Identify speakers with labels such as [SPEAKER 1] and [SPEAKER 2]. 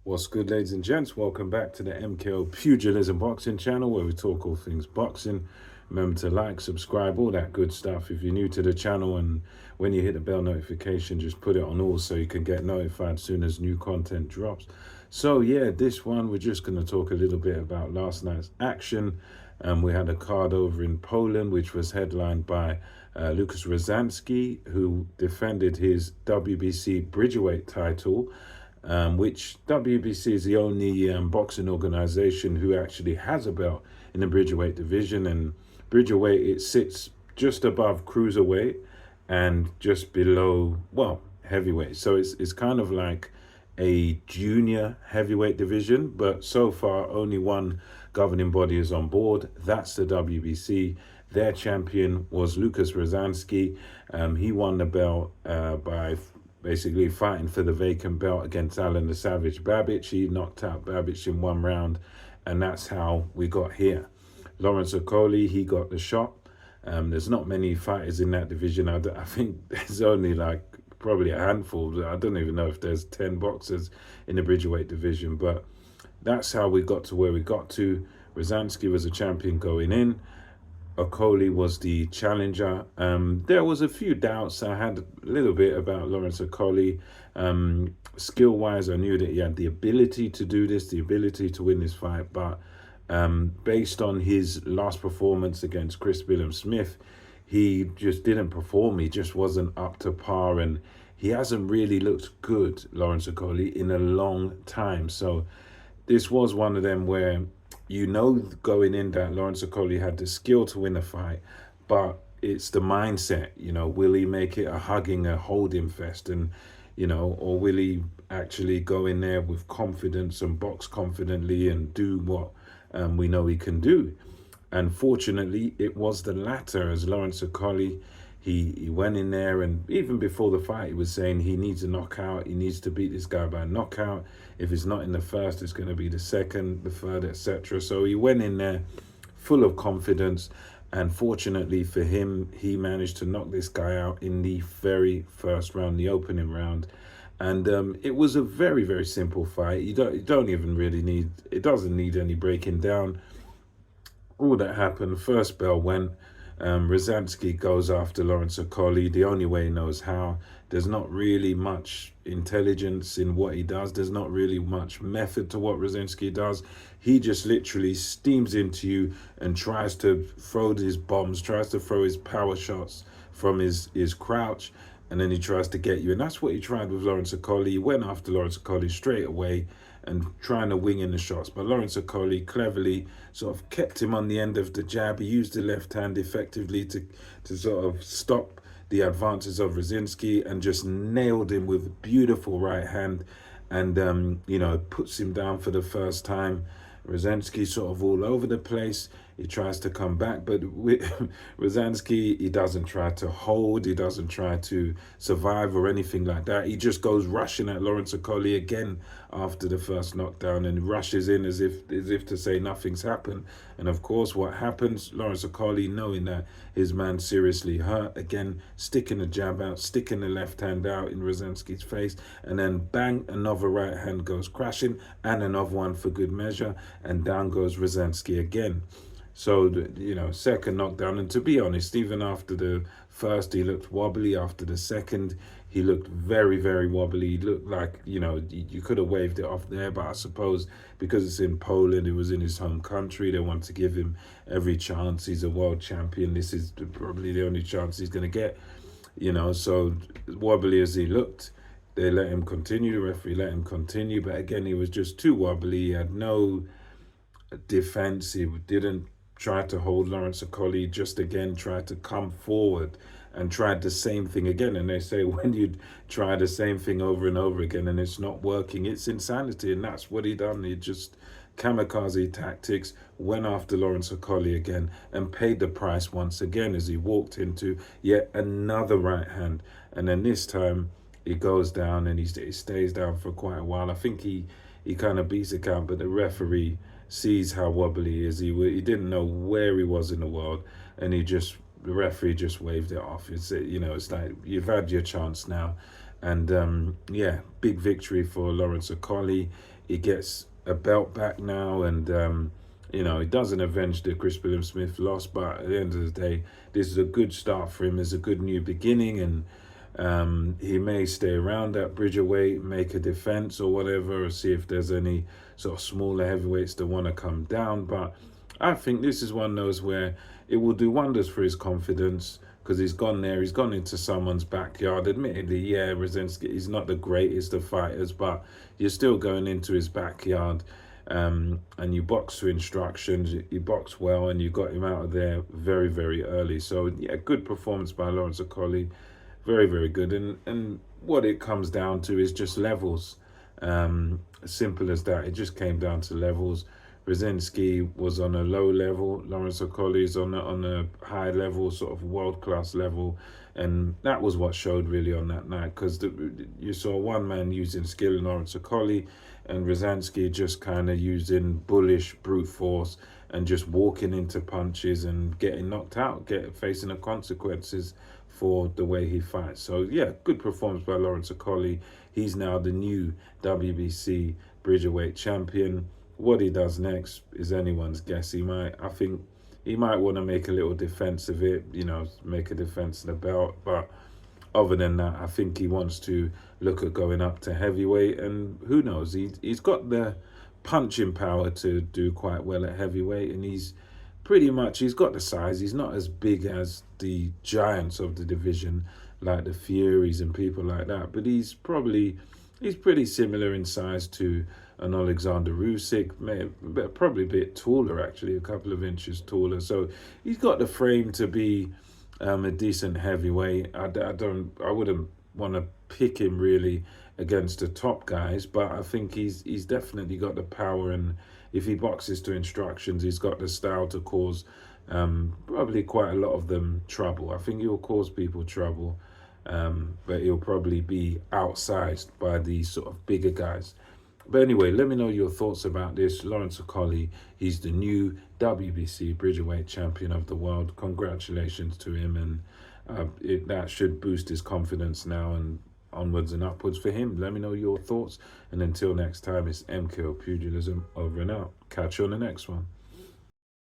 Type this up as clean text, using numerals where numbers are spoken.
[SPEAKER 1] What's good, ladies and gents? Welcome back to the MKO Pugilism Boxing channel where we talk all things boxing. Remember to like, subscribe, all that good stuff. If you're new to the channel, and when you hit the bell notification, just put it on all so you can get notified as soon as new content drops. So yeah, this one we're just going to talk a little bit about last night's action. We had a card over in Poland which was headlined by Lukasz Rozanski, who defended his WBC Bridgerweight title, which WBC is the only boxing organization who actually has a belt in the Bridgerweight division. And Bridgerweight, it sits just above cruiserweight and just below, well, heavyweight. So it's kind of like a junior heavyweight division, but so far only one governing body is on board. That's the WBC. Their champion was Lukasz Rozanski. He won the belt by basically fighting for the vacant belt against Alan the Savage Babbage. He knocked out Babbage in one round, and that's how we got here. Lawrence Okolie, he got the shot. There's not many fighters in that division. I think there's only like probably a handful. I don't even know if there's 10 boxers in the Bridgerweight division, but that's how we got to where we got to. Rozanski was a champion going in. Okolie was the challenger. There was a few doubts I had a little bit about Lawrence Okolie. Skill-wise, I knew that he had the ability to do this, the ability to win this fight, but based on his last performance against Chris Smith, he just didn't perform. He just wasn't up to par, and he hasn't really looked good, Lawrence Okolie, in a long time. So this was one of them where you know going in that Lawrence Okolie had the skill to win a fight, but it's the mindset, will he make it a hugging, a holding fest, and, or will he actually go in there with confidence and box confidently and do what we know he can do? And fortunately, it was the latter, as Lawrence Okolie, he went in there, and even before the fight, he was saying he needs a knockout. He needs to beat this guy by a knockout. If it's not in the first, it's going to be the second, the third, etc. So he went in there full of confidence. And fortunately for him, he managed to knock this guy out in the very first round, the opening round. And it was a very, very simple fight. You don't even really need, it doesn't need any breaking down. All that happened, first bell went. Rozanski goes after Lawrence Okolie the only way he knows how. There's not really much intelligence in what he does. There's not really much method to what Rozanski does. He just literally steams into you and tries to throw his bombs, tries to throw his power shots from his crouch, and then he tries to get you. And that's what he tried with Lawrence Okolie. He went after Lawrence Okolie straight away and trying to wing in the shots. But Lawrence Okolie cleverly sort of kept him on the end of the jab. He used the left hand effectively to sort of stop the advances of Rozanski and just nailed him with a beautiful right hand, and, puts him down for the first time. Rozanski sort of all over the place. He tries to come back, but with Rozanski, he doesn't try to hold, he doesn't try to survive or anything like that. He just goes rushing at Lawrence Okolie again after the first knockdown and rushes in as if to say nothing's happened. And of course, what happens? Lawrence Okolie, knowing that his man seriously hurt, again sticking the jab out, sticking the left hand out in Rozanski's face, and then bang, another right hand goes crashing, and another one for good measure, and down goes Rozanski again. So, second knockdown. And to be honest, even after the first, he looked wobbly. After the second, he looked very, very wobbly. He looked like, you could have waved it off there. But I suppose because it's in Poland, it was in his home country, they want to give him every chance. He's a world champion. This is probably the only chance he's going to get. So wobbly as he looked, they let him continue. The referee let him continue. But again, he was just too wobbly. He had no defense. He didn't tried to hold Lawrence Okolie, just again tried to come forward and tried the same thing again. And they say when you try the same thing over and over again and it's not working, it's insanity. And that's what he done. He just kamikaze tactics, went after Lawrence Okolie again and paid the price once again as he walked into yet another right hand. And then this time he goes down and he stays down for quite a while. I think he kind of beats the count, but the referee sees how wobbly he is. He didn't know where he was in the world, and the referee just waved it off. It's like, you've had your chance now. And yeah, big victory for Lawrence Okolie. He gets a belt back now, and you know, he doesn't avenge the Chris William-Smith loss, but at the end of the day, this is a good start for him. It's a good new beginning, and he may stay around at Bridgerweight, make a defense or whatever, or see if there's any sort of smaller heavyweights that want to come down. But I think this is one of those where it will do wonders for his confidence, because he's gone there, he's gone into someone's backyard. Admittedly, yeah, Rozanski, he's not the greatest of fighters, but you're still going into his backyard, and you box to instructions, you box well, and you got him out of there very, very early. So yeah, good performance by Lawrence Okolie, very, very good. And what it comes down to is just levels. Simple as that. It just came down to levels. Rozanski was on a low level. Lawrence Okolie is on a high level, sort of world-class level. And that was what showed really on that night, because you saw one man using skill in Lawrence Okolie, and Rozanski just kind of using bullish brute force and just walking into punches and getting knocked out, facing the consequences for the way he fights. So yeah, good performance by Lawrence Okolie. He's now the new WBC Bridgerweight champion. What he does next is anyone's guess. I think he might want to make a little defense of it, you know, make a defense of the belt. But other than that, I think he wants to look at going up to heavyweight. And who knows, he's got the punching power to do quite well at heavyweight. And he's got the size. He's not as big as the giants of the division, like the Furies and people like that. But he's pretty similar in size to an Alexander Usyk, probably a bit taller actually, a couple of inches taller. So he's got the frame to be a decent heavyweight. I wouldn't want to pick him really against the top guys, but I think he's definitely got the power, and if he boxes to instructions, he's got the style to cause probably quite a lot of them trouble. I think he'll cause people trouble, but he'll probably be outsized by these sort of bigger guys. But anyway, let me know your thoughts about this. Lawrence Okolie, he's the new WBC Bridgerweight champion of the world. Congratulations to him, and that should boost his confidence now and onwards and upwards for him. Let me know your thoughts, and until next time, it's MKO Pugilism over and out. Catch you on the next one.